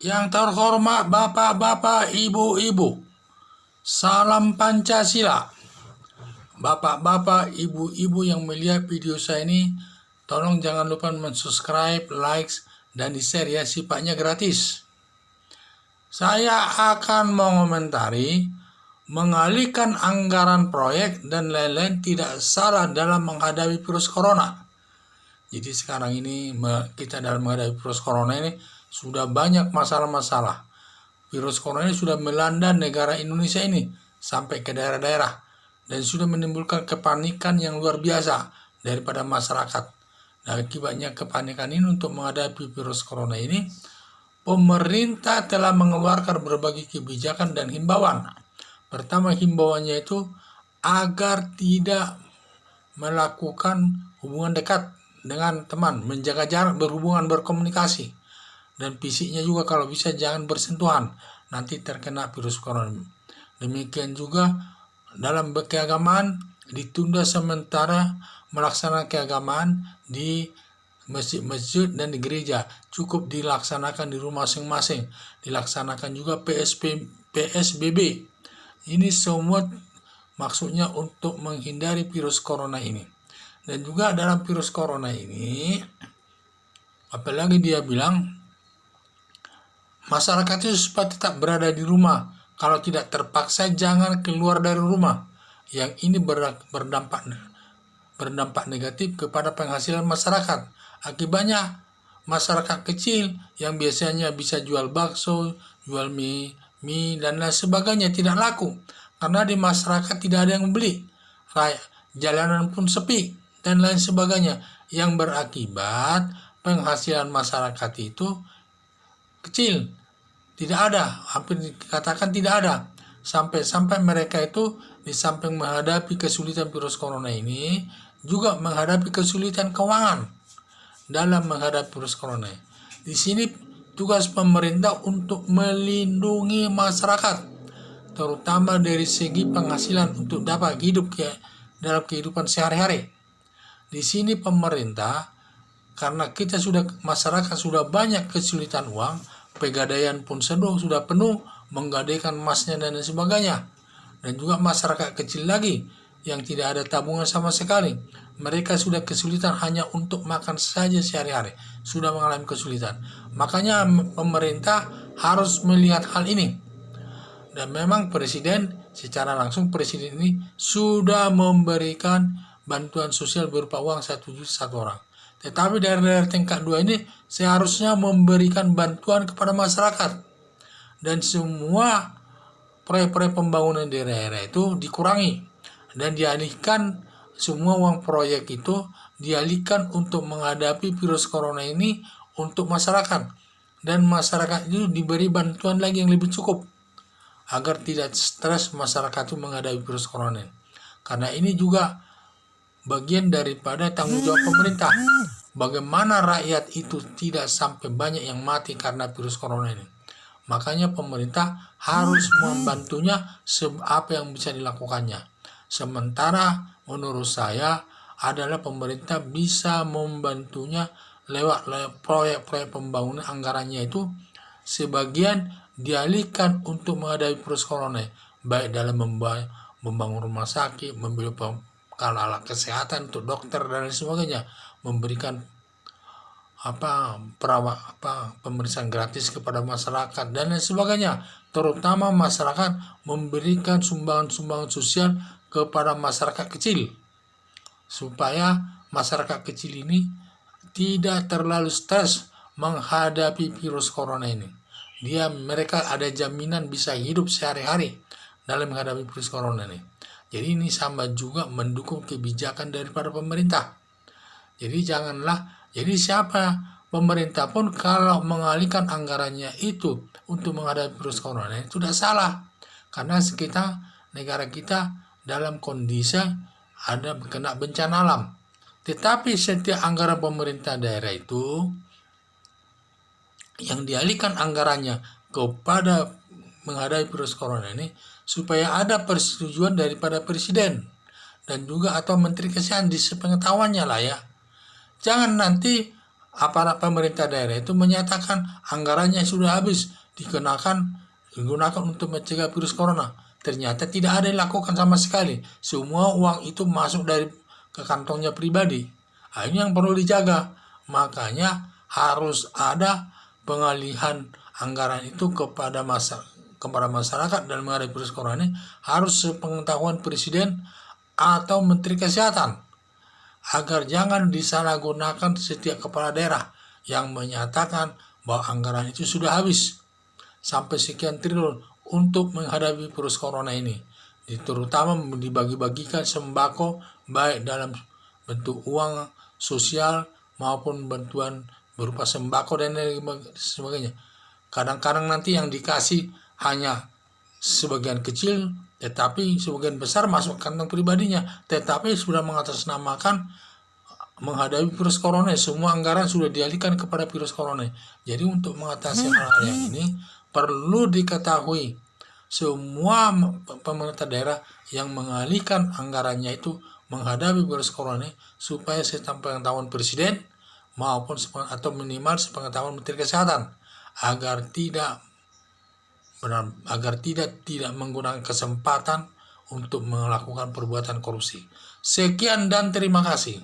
Yang terhormat bapak-bapak, ibu-ibu, salam Pancasila. Bapak-bapak, ibu-ibu yang melihat video saya ini, tolong jangan lupa subscribe, likes, dan di-share ya, sifatnya gratis. Saya akan mengomentari mengalihkan anggaran proyek dan lain-lain tidak salah dalam menghadapi virus corona. Jadi sekarang ini kita dalam menghadapi virus corona ini sudah banyak masalah-masalah. Virus corona ini sudah melanda negara Indonesia ini sampai ke daerah-daerah dan sudah menimbulkan kepanikan yang luar biasa daripada masyarakat. Nah, akibatnya kepanikan ini untuk menghadapi virus corona ini, pemerintah telah mengeluarkan berbagai kebijakan dan himbauan. Pertama, himbauannya itu agar tidak melakukan hubungan dekat dengan teman, menjaga jarak, berhubungan, berkomunikasi, dan fisiknya juga kalau bisa jangan bersentuhan, nanti terkena virus corona. Demikian juga dalam keagamaan ditunda sementara melaksanakan keagamaan di masjid-masjid dan di gereja, cukup dilaksanakan di rumah masing-masing. Dilaksanakan juga PSBB. Ini semua maksudnya untuk menghindari virus corona ini. Dan juga dalam virus corona ini, apalagi dia bilang masyarakat itu supaya tetap berada di rumah. Kalau tidak terpaksa jangan keluar dari rumah. Yang ini berdampak negatif kepada penghasilan masyarakat. Akibatnya masyarakat kecil yang biasanya bisa jual bakso, jual mie dan lain sebagainya tidak laku. Karena di masyarakat tidak ada yang membeli. Jalanan pun sepi dan lain sebagainya. Yang berakibat penghasilan masyarakat itu kecil. Tidak ada, hampir dikatakan tidak ada. Sampai mereka itu di samping menghadapi kesulitan virus corona ini, juga menghadapi kesulitan keuangan dalam menghadapi virus corona. Di sini tugas pemerintah untuk melindungi masyarakat, terutama dari segi penghasilan untuk dapat hidup dalam kehidupan sehari-hari. Di sini pemerintah, karena masyarakat sudah banyak kesulitan uang, pegadaian pun sudah penuh, menggadaikan emasnya dan sebagainya. Dan juga masyarakat kecil lagi yang tidak ada tabungan sama sekali. Mereka sudah kesulitan hanya untuk makan saja sehari-hari. Sudah mengalami kesulitan. Makanya pemerintah harus melihat hal ini. Dan memang secara langsung presiden ini sudah memberikan bantuan sosial berupa uang 1 juta satu orang. Tetapi daerah-daerah tingkat 2 ini seharusnya memberikan bantuan kepada masyarakat. Dan semua proyek-proyek pembangunan daerah itu dikurangi. Dan dialihkan semua uang proyek itu dialihkan untuk menghadapi virus corona ini untuk masyarakat. Dan masyarakat itu diberi bantuan lagi yang lebih cukup agar tidak stres masyarakat itu menghadapi virus corona. Karena ini juga bagian daripada tanggung jawab pemerintah. Bagaimana rakyat itu tidak sampai banyak yang mati karena virus corona ini. Makanya pemerintah harus membantunya apa yang bisa dilakukannya. Sementara menurut saya adalah pemerintah bisa membantunya lewat proyek-proyek pembangunan, anggarannya itu sebagian dialihkan untuk menghadapi virus corona, baik dalam membangun rumah sakit, membeli alat kesehatan untuk dokter dan lain sebagainya, memberikan pemeriksaan gratis kepada masyarakat dan lain sebagainya. Terutama masyarakat memberikan sumbangan-sumbangan sosial kepada masyarakat kecil supaya masyarakat kecil ini tidak terlalu stres menghadapi virus corona ini. Mereka ada jaminan bisa hidup sehari-hari dalam menghadapi virus corona ini. Jadi ini sama juga mendukung kebijakan daripada pemerintah. Jadi siapa pemerintah pun kalau mengalihkan anggarannya itu untuk menghadapi virus corona itu sudah salah. Karena negara kita dalam kondisi ada kena bencana alam. Tetapi setiap anggaran pemerintah daerah itu yang dialihkan anggarannya kepada menghadapi virus corona ini supaya ada persetujuan daripada presiden dan juga atau menteri kesehatan di sepengetahuannya lah ya. Jangan nanti aparat pemerintah daerah itu menyatakan anggarannya sudah habis digunakan untuk mencegah virus corona. Ternyata tidak ada yang dilakukan sama sekali. Semua uang itu masuk ke kantongnya pribadi. Ini yang perlu dijaga. Makanya harus ada pengalihan anggaran itu kepada masyarakat dalam menghadapi virus corona ini, harus sepengetahuan Presiden atau Menteri Kesehatan, agar jangan disalahgunakan setiap kepala daerah yang menyatakan bahwa anggaran itu sudah habis sampai sekian triliun untuk menghadapi virus corona ini, terutama dibagi-bagikan sembako baik dalam bentuk uang sosial maupun bantuan berupa sembako dan sebagainya. Kadang-kadang nanti yang dikasih hanya sebagian kecil, tetapi sebagian besar masuk kantong pribadinya, tetapi sudah mengatasnamakan menghadapi virus corona. Semua anggaran sudah dialihkan kepada virus corona. Jadi untuk mengatasi hal yang ini perlu diketahui semua pemerintah daerah yang mengalihkan anggarannya itu menghadapi virus corona, supaya sepengetahuan Presiden maupun atau minimal sepengetahuan Menteri Kesehatan, agar tidak menggunakan kesempatan untuk melakukan perbuatan korupsi. Sekian dan terima kasih.